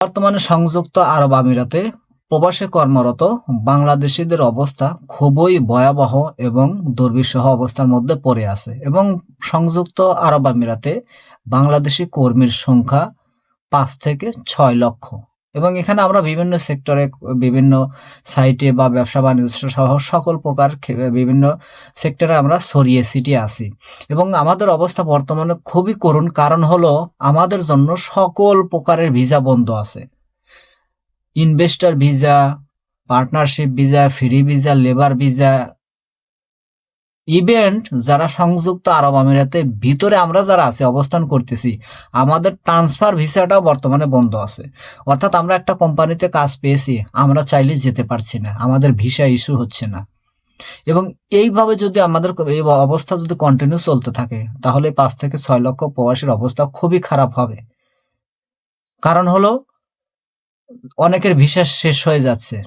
বর্তমানে সংযুক্ত আরব আমিরাতে প্রবাসে কর্মরত বাংলাদেশিদের অবস্থা খুবই ভয়াবহ এবং দুর্বিষহ অবস্থার মধ্যে পড়ে আছে এবং সংযুক্ত আরব আমিরাতে বাংলাদেশি কর্মীর সংখ্যা ৫ থেকে ৬ লক্ষ এবং এখানে আমরা বিভিন্ন সেক্টরে বিভিন্ন সাইটে বা ব্যবসা বাণিজ্য সহ সকল প্রকার বিভিন্ন সেক্টরে আমরা ছড়িয়ে ছিটিয়ে আছি এবং আমাদের অবস্থা বর্তমানে খুবই করুণ। কারণ হলো আমাদের জন্য সকল প্রকারের ভিসা বন্ধ আছে। Investor visa, partnership visa, free visa, labour visa, event যারা সংযুক্ত আরব আমিরাতে ভিতরে আমরা যারা আছি অবস্থান করতেছি, আমাদের ট্রান্সফার ভিসাটাও বর্তমানে বন্ধ আছে। অর্থাৎ আমরা একটা কোম্পানিতে কাজ পেয়েছি, আমরা চাইলে যেতে পারছি না, আমাদের ভিসা ইস্যু হচ্ছে না। এবং এইভাবে যদি আমাদের এই অবস্থা যদি কন্টিনিউ চলতে থাকে তাহলে ৫ থেকে ৬ লক্ষ প্রবাসীর অবস্থা খুবই খারাপ হবে। কারণ হলো অনেকের ভিসা শেষ হয়ে যাচ্ছে,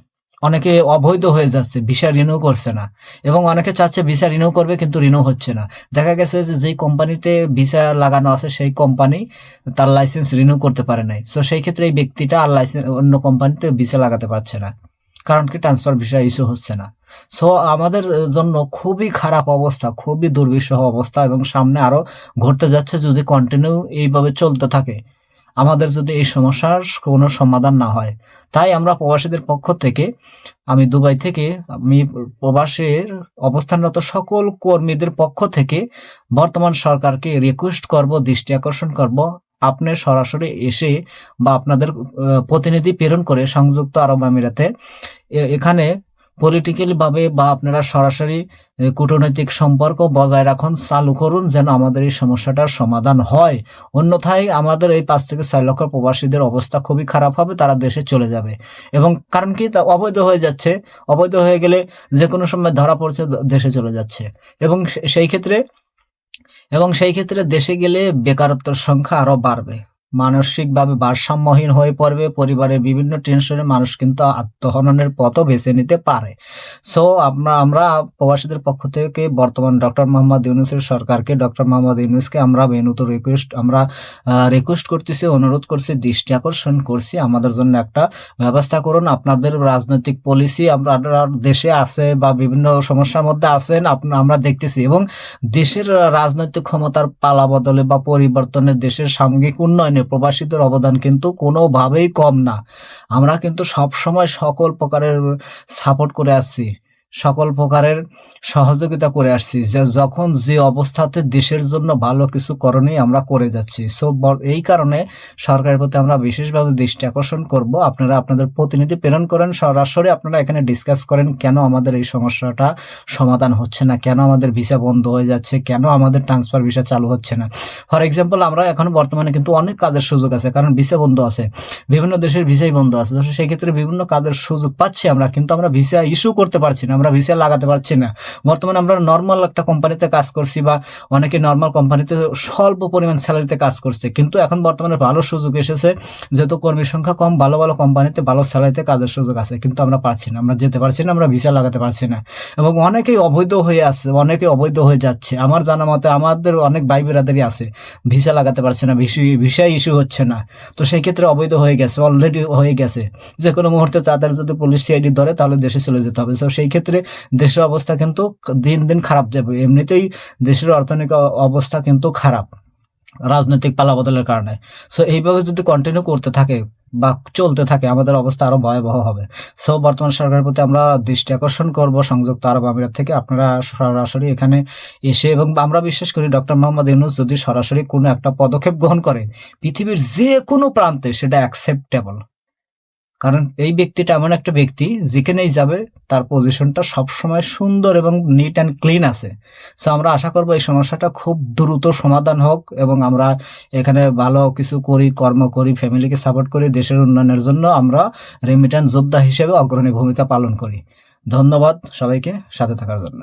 অনেকে অবৈধ হয়ে যাচ্ছে, ভিসা রিনিউ করছে না এবং অনেকে চাচ্ছে ভিসা রিনিউ করবে কিন্তু রিনিউ হচ্ছে না। দেখা গেছে যে যেই কোম্পানিতে ভিসা লাগানো আছে সেই কোম্পানি তার লাইসেন্স রিনিউ করতে পারে নাই। সো সেই ক্ষেত্রে এই ব্যক্তিটা আর লাইসেন্স অন্য কোম্পানিতে ভিসা লাগাতে পারছে না, কারণ কি ট্রান্সফার ভিসা ইস্যু হচ্ছে না। সো আমাদের জন্য খুবই খারাপ অবস্থা, খুবই দুর্বিষহ অবস্থা এবং সামনে আরো ঘটতে যাচ্ছে যদি কন্টিনিউ এইভাবে চলতে থাকে, আমাদের যদি এই সমস্যার কোনো সমাধান না হয়। তাই আমরা প্রবাসীদের পক্ষ থেকে, আমি দুবাই থেকে, আমি প্রবাসের অবস্থানরত সকল কর্মীদের পক্ষ থেকে বর্তমান সরকারকে রিকোয়েস্ট করব, দৃষ্টি আকর্ষণ করব, আপনি সরাসরি এসে বা আপনাদের প্রতিনিধি প্রেরণ করে সংযুক্ত আরব আমিরাতে এখানে পলিটিক্যালি ভাবে বা আপনারা সরাসরি কূটনৈতিক সম্পর্ক বজায় রাখুন, চালু করুন যেন আমাদের এই সমস্যাটার সমাধান হয়। অন্যথায় আমাদের এই ৫ থেকে ৬ লক্ষ প্রবাসীদের অবস্থা খুবই খারাপ হবে, তারা দেশে চলে যাবে। এবং কারণ কি, তা অবৈধ হয়ে যাচ্ছে, অবৈধ হয়ে গেলে যে কোনো সময় ধরা পড়ছে, দেশে চলে যাচ্ছে এবং সেই ক্ষেত্রে দেশে গেলে বেকারত্বের সংখ্যা আরো বাড়বে, মানসিকভাবে ভারসাম্যহীন হয়ে পড়বে, পরিবারের বিভিন্ন টেনশনে মানুষ কিন্তু আত্মহননের পথও বেছে নিতে পারে। সো আমরা প্রবাসীদের পক্ষ থেকে বর্তমান ডক্টর মোহাম্মদ ইউনূসের সরকারকে, ডক্টর মোহাম্মদ ইউনূসকে আমরা বেনুত রিকোয়েস্ট করতেছি, অনুরোধ করছি, দৃষ্টি আকর্ষণ করছি, আমাদের জন্য একটা ব্যবস্থা করুন। আপনাদের রাজনৈতিক পলিসি আপনারা দেশে আছে বা বিভিন্ন সমস্যার মধ্যে আছেন, আমরা দেখতেছি এবং দেশের রাজনৈতিক ক্ষমতার পালা বদলে বা পরিবর্তনে দেশের সামগ্রিক উন্নয়নে প্রবাসীদের অবদান কিন্তু কোনোভাবেই কম না। আমরা কিন্তু সবসময় সকল প্রকারের সাপোর্ট করে আসছি, সকল প্রকারের সহযোগিতা করে আসছি, যে যখন যে অবস্থাতে দেশের জন্য ভালো কিছু করণীয় আমরা করে যাচ্ছি। সো এই কারণে সরকারের প্রতি আমরা বিশেষভাবে দৃষ্টি আকর্ষণ করব, আপনারা আপনাদের প্রতিনিধি প্রেরণ করেন, সরাসরি আপনারা এখানে ডিসকাস করেন কেন আমাদের এই সমস্যাটা সমাধান হচ্ছে না, কেন আমাদের ভিসা বন্ধ হয়ে যাচ্ছে, কেন আমাদের ট্রান্সফার ভিসা চালু হচ্ছে না। ফর এক্সাম্পল, আমরা এখন বর্তমানে কিন্তু অনেক কাজের সুযোগ আছে, কারণ ভিসা বন্ধ আছে, বিভিন্ন দেশের ভিসাই বন্ধ আছে। সেই ক্ষেত্রে বিভিন্ন কাজের সুযোগ পাচ্ছি আমরা, কিন্তু আমরা ভিসা ইস্যু করতে পারছি না, আমরা ভিসা লাগাতে পারছি না। বর্তমানে আমরা নর্মাল একটা কোম্পানিতে কাজ করছি বা অনেকে নর্মাল কোম্পানিতে স্বল্প পরিমাণ স্যালারিতে কাজ করছে, কিন্তু এখন বর্তমানে ভালো সুযোগ এসেছে, যেহেতু কর্মীর সংখ্যা কম, ভালো ভালো কোম্পানিতে ভালো স্যালারিতে কাজের সুযোগ আছে, কিন্তু আমরা পারছি না, আমরা যেতে পারছি না, আমরা ভিসা লাগাতে পারছি না এবং অনেকেই অবৈধ হয়ে আসছে, অনেকে অবৈধ হয়ে যাচ্ছে। আমার জানা মতে আমাদের অনেক ভাই বেরাদারই আছে, ভিসা লাগাতে পারছে না, ভিসা ইস্যু হচ্ছে না। তো সেই ক্ষেত্রে অবৈধ হয়ে গেছে, অলরেডি হয়ে গেছে, যে কোনো মুহূর্তে তাদের যদি পুলিশ সিআইডি ধরে তাহলে দেশে চলে যেতে হবে। তো সেই ক্ষেত্রে দেশের অবস্থা কিন্তু দিন দিন খারাপ যাবে, এমনিতেই দেশের অর্থনৈতিক অবস্থা কিন্তু খারাপ রাজনৈতিক পালাবদলের কারণে। সো এইভাবে যদি কন্টিনিউ করতে থাকে বা চলতে থাকে আমাদের অবস্থা আরো ভয়াবহ হবে। সো বর্তমান সরকারের প্রতি আমরা দৃষ্টি আকর্ষণ করব সংযুক্ত আরব আমিরাত থেকে, আপনারা সরাসরি এখানে এসে, এবং আমরা বিশ্বাস করি ডক্টর মোহাম্মদ ইউনূস যদি সরাসরি কোনো একটা পদক্ষেপ গ্রহণ করে পৃথিবীর যে কোনো প্রান্তে সেটা অ্যাকসেপ্টেবল। কারণ এই ব্যক্তিটা এমন একটা ব্যক্তি যেখানেই যাবে তার পজিশনটা সবসময় সুন্দর এবং নিট অ্যান্ড ক্লিন আছে। সো আমরা আশা করবো এই সমস্যাটা খুব দ্রুত সমাধান হোক এবং আমরা এখানে ভালো কিছু করি, কর্ম করি, ফ্যামিলিকে সাপোর্ট করি, দেশের উন্নয়নের জন্য আমরা রেমিটেন্স যোদ্ধা হিসেবে অগ্রণী ভূমিকা পালন করি। ধন্যবাদ সবাইকে সাথে থাকার জন্য।